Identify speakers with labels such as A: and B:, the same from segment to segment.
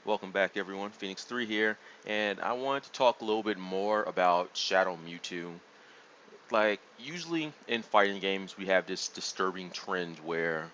A: Welcome back, everyone. Phoenix 3 here, and I wanted to talk a little bit more about Shadow Mewtwo. Like, usually in fighting games, we have this disturbing trend where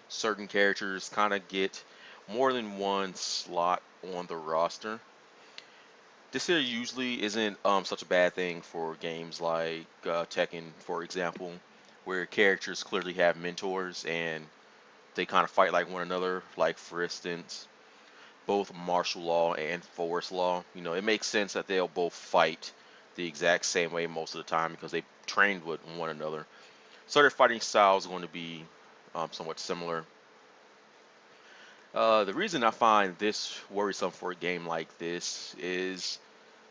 A: certain characters kind of get more than one slot on the roster. This here usually isn't such a bad thing for games like Tekken, for example, where characters clearly have mentors and they kind of fight like one another. Like, for instance, both martial law and forest law. It makes sense that they'll both fight the exact same way most of the time because they trained with one another. So their fighting style is going to be somewhat similar. The reason I find this worrisome for a game like this is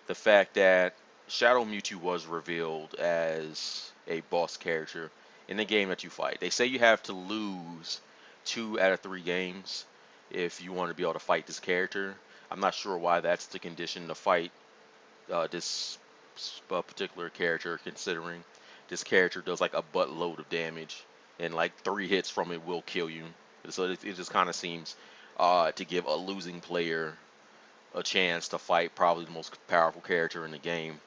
A: the fact that Shadow Mewtwo was revealed as a boss character in the game that you fight. They say you have to lose 2 out of 3 games if you want to be able to fight this character. I'm not sure why that's the condition to fight this particular character, considering this character does like a buttload of damage, and like 3 hits from it will kill you. So it just kind of seems to give a losing player a chance to fight probably the most powerful character in the game.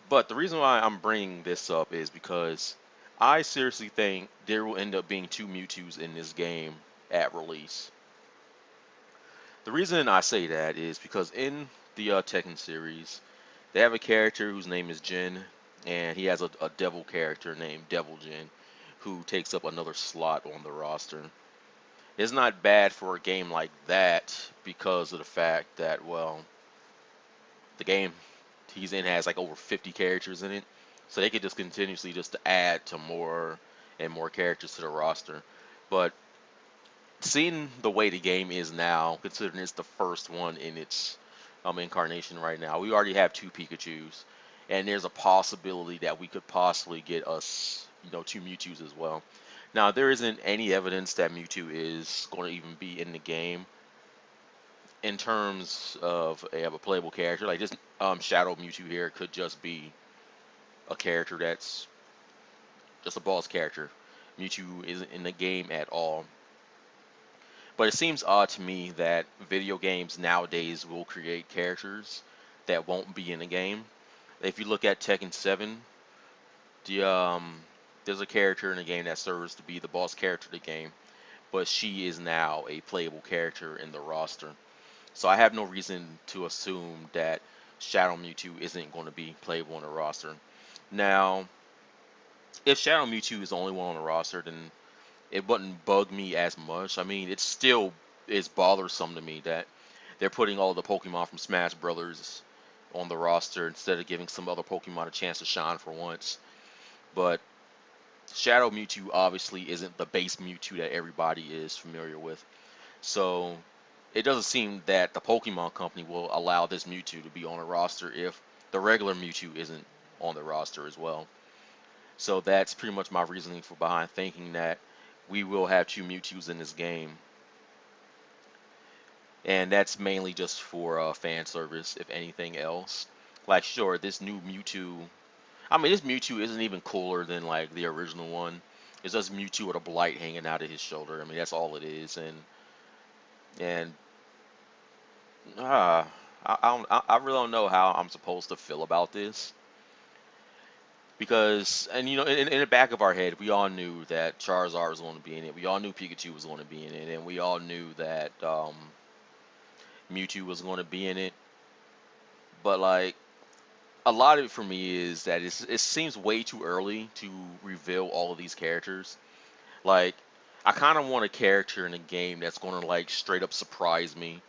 A: But the reason why I'm bringing this up is because I seriously think there will end up being 2 Mewtwo's in this game at release. The reason I say that is because in the Tekken series, they have a character whose name is Jin, and he has a devil character named Devil Jin, who takes up another slot on the roster. It's not bad for a game like that because of the fact that, well, the game he's in has like over 50 characters in it, so they could just continuously just add to more and more characters to the roster. But seeing the way the game is now, considering it's the first one in its incarnation right now, we already have 2 Pikachus, and there's a possibility that we could possibly get us, 2 Mewtwo's as well. Now, there isn't any evidence that Mewtwo is going to even be in the game in terms of a playable character. Like this Shadow Mewtwo here could just be a character that's just a boss character. Mewtwo isn't in the game at all. But it seems odd to me that video games nowadays will create characters that won't be in the game. If you look at Tekken 7, the there's a character in the game that serves to be the boss character of the game, but she is now a playable character in the roster. So I have no reason to assume that Shadow Mewtwo isn't going to be playable on the roster. Now, if Shadow Mewtwo is the only one on the roster, then it wouldn't bug me as much. I mean, it still is bothersome to me that they're putting all the Pokemon from Smash Brothers on the roster instead of giving some other Pokemon a chance to shine for once. But Shadow Mewtwo obviously isn't the base Mewtwo that everybody is familiar with. So it doesn't seem that the Pokemon Company will allow this Mewtwo to be on a roster if the regular Mewtwo isn't on the roster as well. So that's pretty much my reasoning for behind thinking that we will have 2 Mewtwo's in this game, and that's mainly just for fan service, if anything else. Like, sure, this new Mewtwo. I mean, this Mewtwo isn't even cooler than like the original one. It's just Mewtwo with a blight hanging out of his shoulder. I mean, that's all it is, and uh, I really don't know how I'm supposed to feel about this because, and in the back of our head, we all knew that Charizard was going to be in it. We all knew Pikachu was going to be in it, and we all knew that Mewtwo was going to be in it. But like a lot of it for me is that it seems way too early to reveal all of these characters. Like I kind of want a character in a game that's going to like straight up surprise me.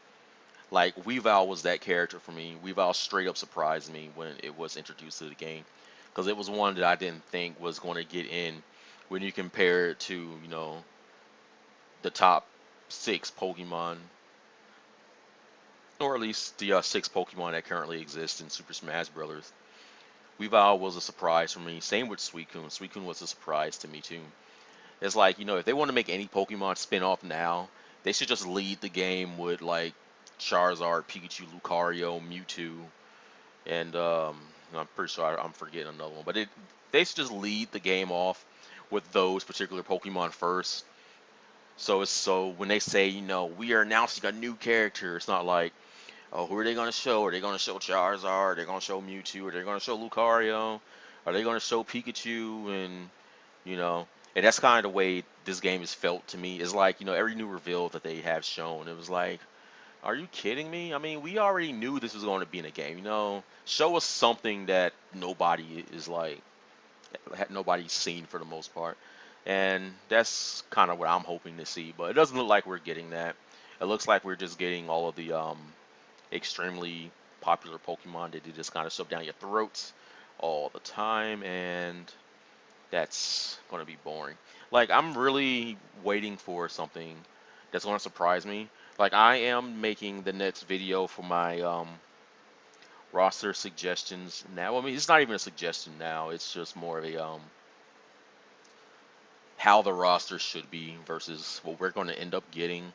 A: Like Weavile was that character for me. Weavile straight up surprised me when it was introduced to the game because it was one that I didn't think was going to get in when you compare it to the top 6 Pokemon, or at least the 6 Pokemon that currently exist in Super Smash Bros. Weavile was a surprise for me. Same with Suicune. Suicune was a surprise to me too. It's like, if they want to make any Pokemon spin off now, they should just lead the game with like Charizard, Pikachu, Lucario, Mewtwo, and I'm pretty sure I'm forgetting another one. But they should just lead the game off with those particular Pokemon first, So when they say, we are announcing a new character, it's not like, oh, who are they gonna show? Are they gonna show Charizard? Are they gonna show Mewtwo? Are they gonna show Lucario? Are they gonna show Pikachu? And you know, and that's kind of the way this game has felt to me. It's like, every new reveal that they have shown, it was like, are you kidding me? I mean, we already knew this was going to be in a game. Show us something that nobody is like, nobody's seen for the most part. And that's kind of what I'm hoping to see. But it doesn't look like we're getting that. It looks like we're just getting all of the extremely popular Pokemon that you just kind of shove down your throats all the time, and that's going to be boring. Like, I'm really waiting for something that's going to surprise me. Like, I am making the next video for my roster suggestions now. I mean, it's not even a suggestion now. It's just more of a how the roster should be versus what we're going to end up getting.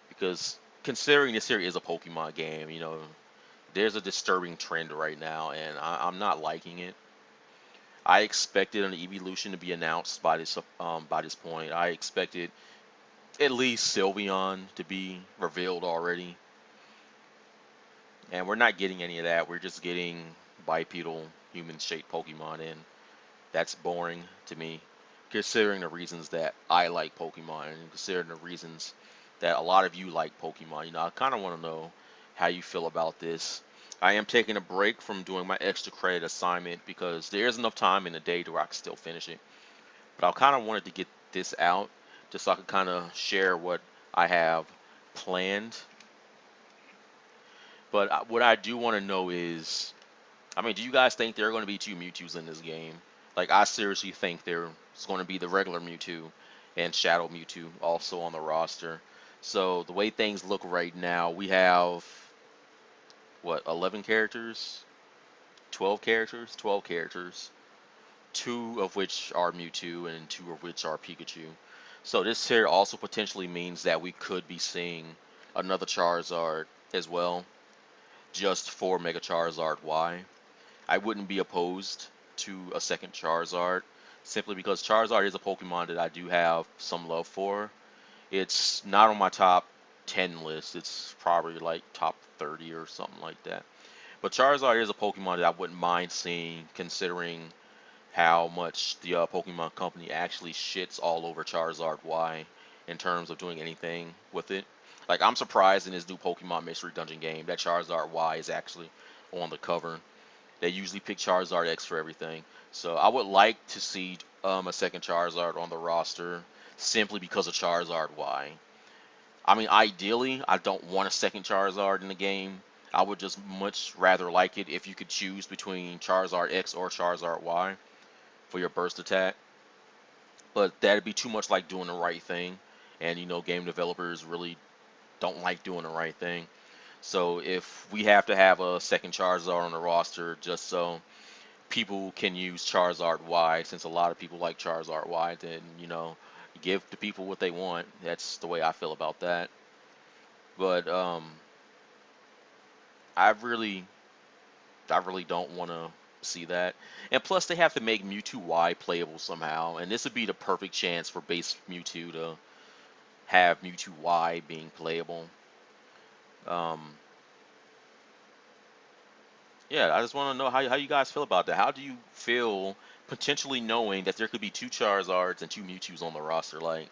A: Because considering this here is a Pokemon game, there's a disturbing trend right now, and I'm not liking it. I expected an evolution to be announced by this point. I expected at least Sylveon to be revealed already, and we're not getting any of that. We're just getting bipedal human-shaped Pokemon, and that's boring to me, considering the reasons that I like Pokemon and considering the reasons that a lot of you like Pokemon. I kind of want to know how you feel about this. I am taking a break from doing my extra credit assignment because there is enough time in the day to where I can still finish it. But I kind of wanted to get this out just so I could kind of share what I have planned. But what I do want to know is, I mean, do you guys think there are going to be two Mewtwo's in this game? Like, I seriously think there's going to be the regular Mewtwo and Shadow Mewtwo also on the roster. So the way things look right now, we have what, 11 characters, 12 characters, 12 characters, two of which are Mewtwo and two of which are Pikachu. So this here also potentially means that we could be seeing another Charizard as well, just for Mega Charizard Y. I wouldn't be opposed to a second Charizard, simply because Charizard is a Pokemon that I do have some love for. It's not on my top 10 list. It's probably like top 30 or something like that. But Charizard is a Pokemon that I wouldn't mind seeing, considering how much the Pokemon Company actually shits all over Charizard Y in terms of doing anything with it. Like, I'm surprised in this new Pokemon Mystery Dungeon game that Charizard Y is actually on the cover. They usually pick Charizard X for everything. So I would like to see a second Charizard on the roster simply because of Charizard Y. I mean, ideally, I don't want a second Charizard in the game. I would just much rather like it if you could choose between Charizard X or Charizard Y for your burst attack. But that'd be too much like doing the right thing. And, game developers really don't like doing the right thing. So if we have to have a second Charizard on the roster just so people can use Charizard Y, since a lot of people like Charizard Y, then, give the people what they want. That's the way I feel about that. But I really, I really don't want to see that. And plus, they have to make Mewtwo Y playable somehow, and this would be the perfect chance for base Mewtwo to have Mewtwo Y being playable. Um, yeah, I just want to know how you guys feel about that. How do you feel potentially knowing that there could be two Charizards and two Mewtwo's on the roster? Like,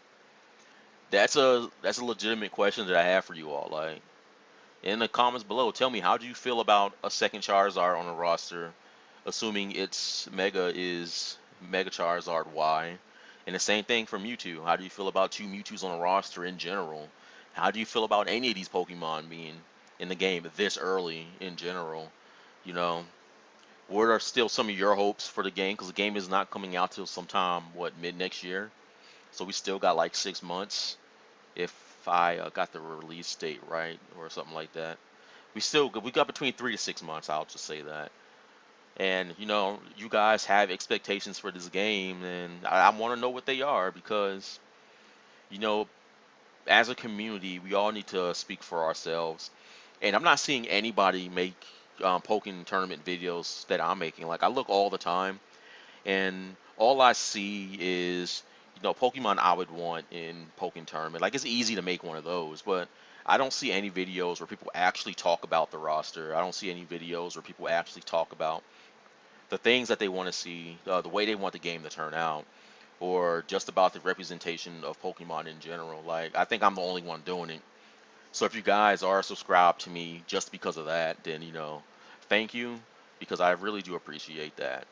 A: that's a legitimate question that I have for you all. Like, in the comments below, tell me, how do you feel about a second Charizard on the roster, assuming its Mega is Mega Charizard Y? And the same thing for Mewtwo. How do you feel about two Mewtwo's on the roster in general? How do you feel about any of these Pokemon being in the game this early in general? You know, what are still some of your hopes for the game? Because the game is not coming out till sometime, what, mid next year? So we still got like 6 months if I got the release date right or something like that. We got between 3 to 6 months. I'll just say that. And you guys have expectations for this game, and I want to know what they are because you know, as a community, we all need to speak for ourselves. And I'm not seeing anybody make Pokken tournament videos that I'm making. Like, I look all the time, and all I see is no Pokemon I would want in Pokken Tournament. Like it's easy to make one of those, but I don't see any videos where people actually talk about the roster. I don't see any videos where people actually talk about the things that they want to see, the way they want the game to turn out, or just about the representation of Pokemon in general. Like I think I'm the only one doing it. So if you guys are subscribed to me just because of that, then thank you because I really do appreciate that.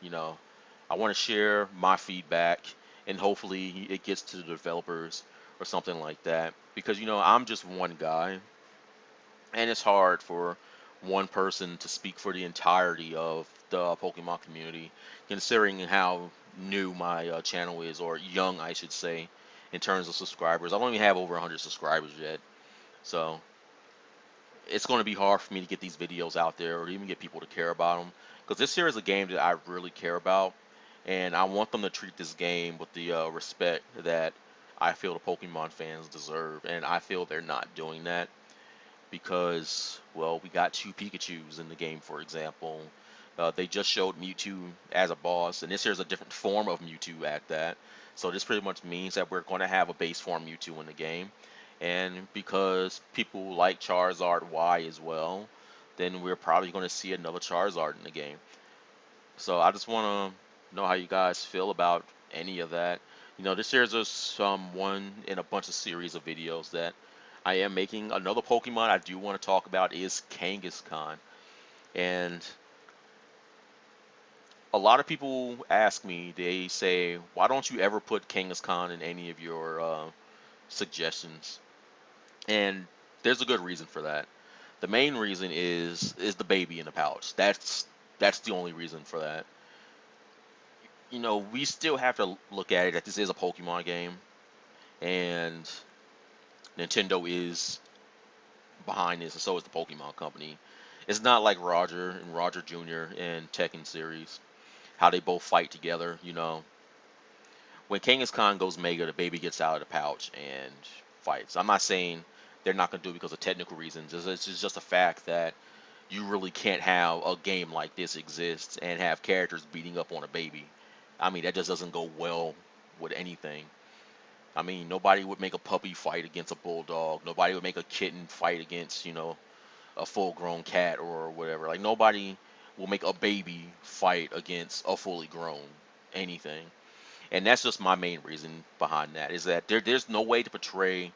A: I want to share my feedback and hopefully it gets to the developers or something like that because I'm just one guy and it's hard for one person to speak for the entirety of the Pokemon community, considering how new my channel is, or young, I should say, in terms of subscribers. I don't even have over 100 subscribers yet, so it's going to be hard for me to get these videos out there or even get people to care about them. Because this here is a game that I really care about, and I want them to treat this game with the respect that I feel the Pokemon fans deserve, and I feel they're not doing that because, well, we got two Pikachus in the game, for example. They just showed Mewtwo as a boss, and this here's a different form of Mewtwo at that. So this pretty much means that we're going to have a base form Mewtwo in the game. And because people like Charizard Y as well, then we're probably going to see another Charizard in the game. So I just want to know how you guys feel about any of that. This here's just one in a bunch of series of videos that I am making. Another Pokemon I do want to talk about is Kangaskhan. And a lot of people ask me, they say, why don't you ever put Kangaskhan in any of your suggestions? And there's a good reason for that. The main reason is the baby in the pouch. That's the only reason for that. We still have to look at it that this is a Pokemon game, and Nintendo is behind this, and so is the Pokemon Company. It's not like Roger and Roger Jr. in Tekken series, how they both fight together. When Kangaskhan goes Mega, the baby gets out of the pouch and fights. I'm not saying they're not going to do it because of technical reasons. It's just a fact that you really can't have a game like this exist and have characters beating up on a baby. I mean, that just doesn't go well with anything. I mean, nobody would make a puppy fight against a bulldog. Nobody would make a kitten fight against, a full-grown cat or whatever. Like nobody will make a baby fight against a fully grown anything. And that's just my main reason behind that is that there's no way to portray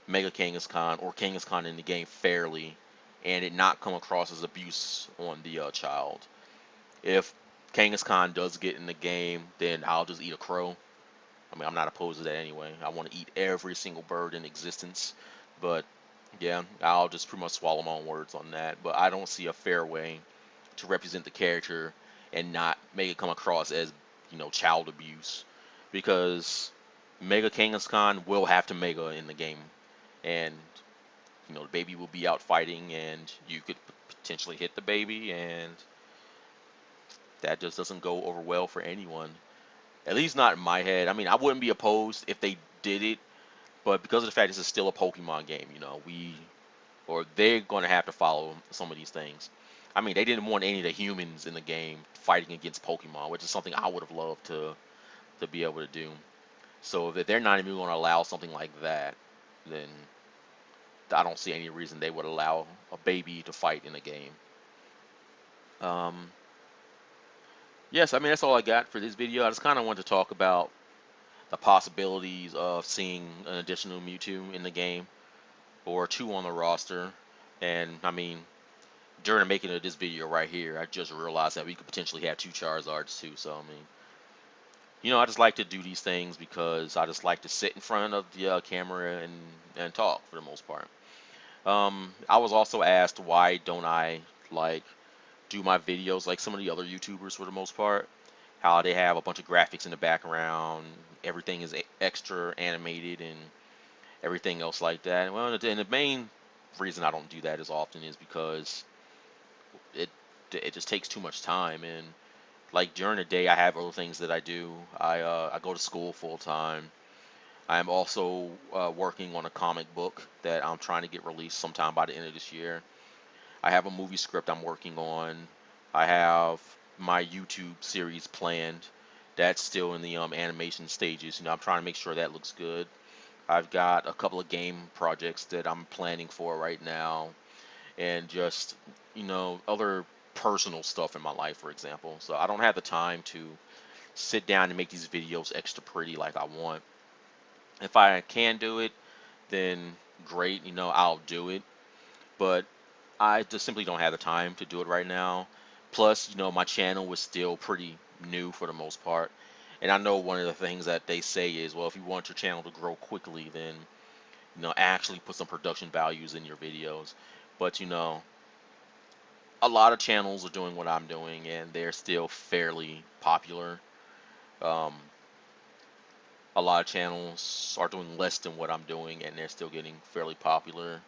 A: Mega Kangaskhan or Kangaskhan in the game fairly and it not come across as abuse on the child. If Kangaskhan does get in the game, then I'll just eat a crow. I mean, I'm not opposed to that anyway. I want to eat every single bird in existence. But yeah, I'll just pretty much swallow my own words on that. But I don't see a fair way to represent the character and not make it come across as, child abuse. Because Mega Kangaskhan will have to Mega in the game. And, the baby will be out fighting and you could potentially hit the baby and that just doesn't go over well for anyone. At least not in my head. I mean, I wouldn't be opposed if they did it, but because of the fact this is still a Pokemon game, they're going to have to follow some of these things. I mean, they didn't want any of the humans in the game fighting against Pokemon, which is something I would have loved to be able to do. So if they're not even going to allow something like that, then I don't see any reason they would allow a baby to fight in a game. Um, yes, I mean that's all I got for this video. I just kind of want to talk about the possibilities of seeing an additional Mewtwo in the game or two on the roster. And I mean, during the making of this video right here, I just realized that we could potentially have two Charizards too. So I mean, I just like to do these things because I just like to sit in front of the camera and talk for the most part. I was also asked why don't I like do my videos like some of the other YouTubers for the most part. How they have a bunch of graphics in the background, everything is extra animated and everything else like that. Well, and the main reason I don't do that as often is because it it just takes too much time and like during the day I have other things that I do. I go to school full time. I am also working on a comic book that I'm trying to get released sometime by the end of this year. I have a movie script I'm working on. I have my YouTube series planned, That's still in the animation stages. I'm trying to make sure that looks good. I've got a couple of game projects that I'm planning for right now, and just other personal stuff in my life, for example. So I don't have the time to sit down and make these videos extra pretty like I want. If I can do it, then great, I'll do it. But I just simply don't have the time to do it right now. Plus, my channel was still pretty new for the most part. And I know one of the things that they say is, well, if you want your channel to grow quickly, then, actually put some production values in your videos. But, a lot of channels are doing what I'm doing, and they're still fairly popular. Um, a lot of channels are doing less than what I'm doing, and they're still getting fairly popular.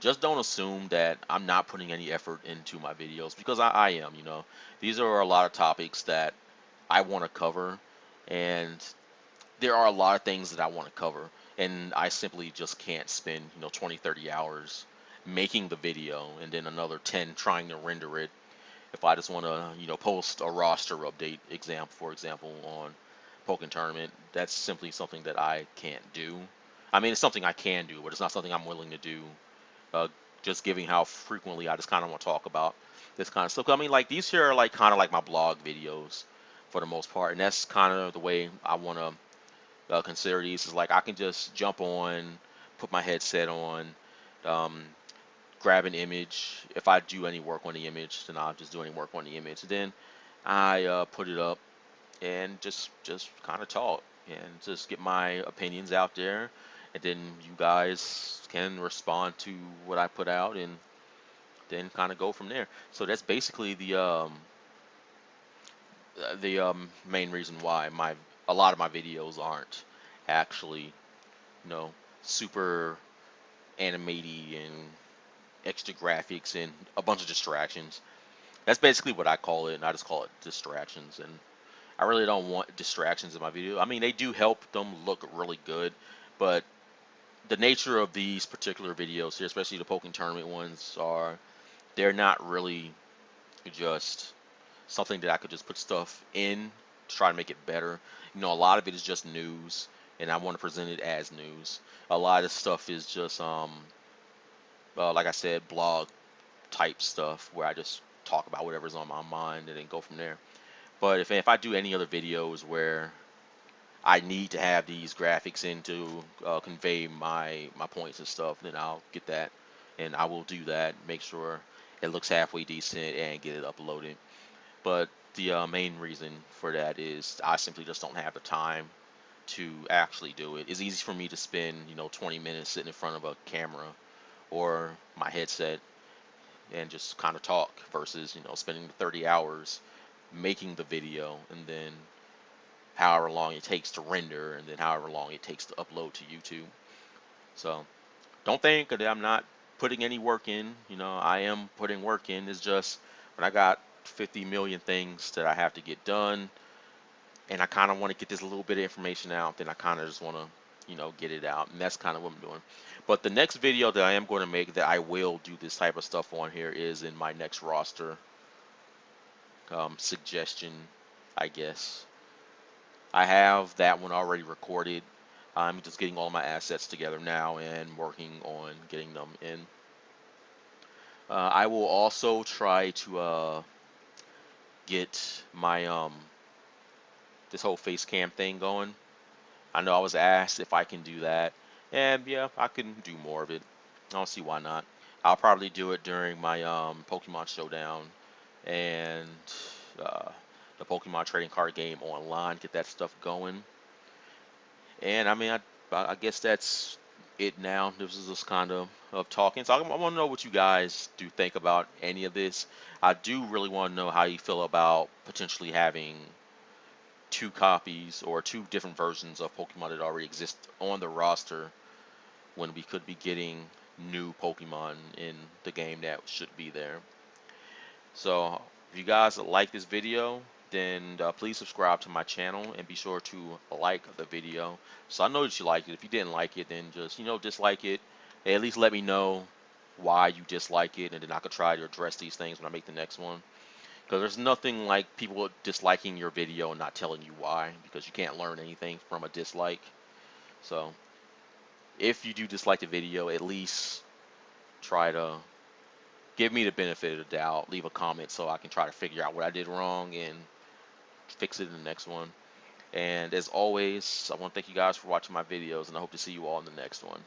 A: Just don't assume that I'm not putting any effort into my videos, because I am. These are a lot of topics that I want to cover, and there are a lot of things that I want to cover, and I simply just can't spend 20, 30 hours making the video and then another 10 trying to render it if I just want to, post a roster update for example, on Pokken Tournament. That's simply something that I can't do. I mean, it's something I can do, but it's not something I'm willing to do. Uh, just giving how frequently I just kind of want to talk about this kind of stuff. I mean, like these here are like kind of like my blog videos for the most part, and that's kind of the way I want to consider these. Is like I can just jump on, put my headset on, um, grab an image. If I do any work on the image, then I'll just do any work on the image. Then I put it up and just kind of talk and just get my opinions out there, and then you guys can respond to what I put out, and then kind of go from there. So that's basically the main reason why my a lot of my videos aren't actually super animated and extra graphics and a bunch of distractions. That's basically what I call it, and I just call it distractions. And I really don't want distractions in my video. I mean, they do help them look really good, but the nature of these particular videos here, especially the Pokken Tournament ones, they're not really just something that I could just put stuff in to try to make it better. A lot of it is just news, and I want to present it as news. A lot of stuff is just like I said, blog type stuff where I just talk about whatever's on my mind and then go from there. But if I do any other videos where I need to have these graphics in to convey my points and stuff, then I'll get that, and I will do that. Make sure it looks halfway decent and get it uploaded. But the main reason for that is I simply just don't have the time to actually do it. It's easy for me to spend 20 minutes sitting in front of a camera or my headset and just kind of talk versus spending 30 hours making the video, and then however long it takes to render, and then however long it takes to upload to YouTube. So don't think that I'm not putting any work in. I am putting work in. It's just when I got 50 million things that I have to get done, and I kind of want to get this little bit of information out, then I kind of just want to get it out, and that's kind of what I'm doing. But the next video that I am going to make that I will do this type of stuff on here is in my next roster suggestion, I guess. I have that one already recorded. I'm just getting all my assets together now and working on getting them in. I will also try to get my this whole face cam thing going. I know I was asked if I can do that, and yeah, I can do more of it. I don't see why not. I'll probably do it during my Pokemon Showdown and uh, the Pokemon trading card game online. Get that stuff going. And I mean, I guess that's it now. This is just kind of talking. So I want to know what you guys do think about any of this. I do really want to know how you feel about potentially having two copies or two different versions of Pokemon that already exist on the roster when we could be getting new Pokemon in the game that should be there. So if you guys like this video, then please subscribe to my channel and be sure to like the video so I know that you liked it. If you didn't like it, then just dislike it. At least let me know why you dislike it, and then I could try to address these things when I make the next one. Because there's nothing like people disliking your video and not telling you why, because you can't learn anything from a dislike. So if you do dislike the video, at least try to give me the benefit of the doubt. Leave a comment so I can try to figure out what I did wrong and fix it in the next one. And as always, I want to thank you guys for watching my videos, and I hope to see you all in the next one.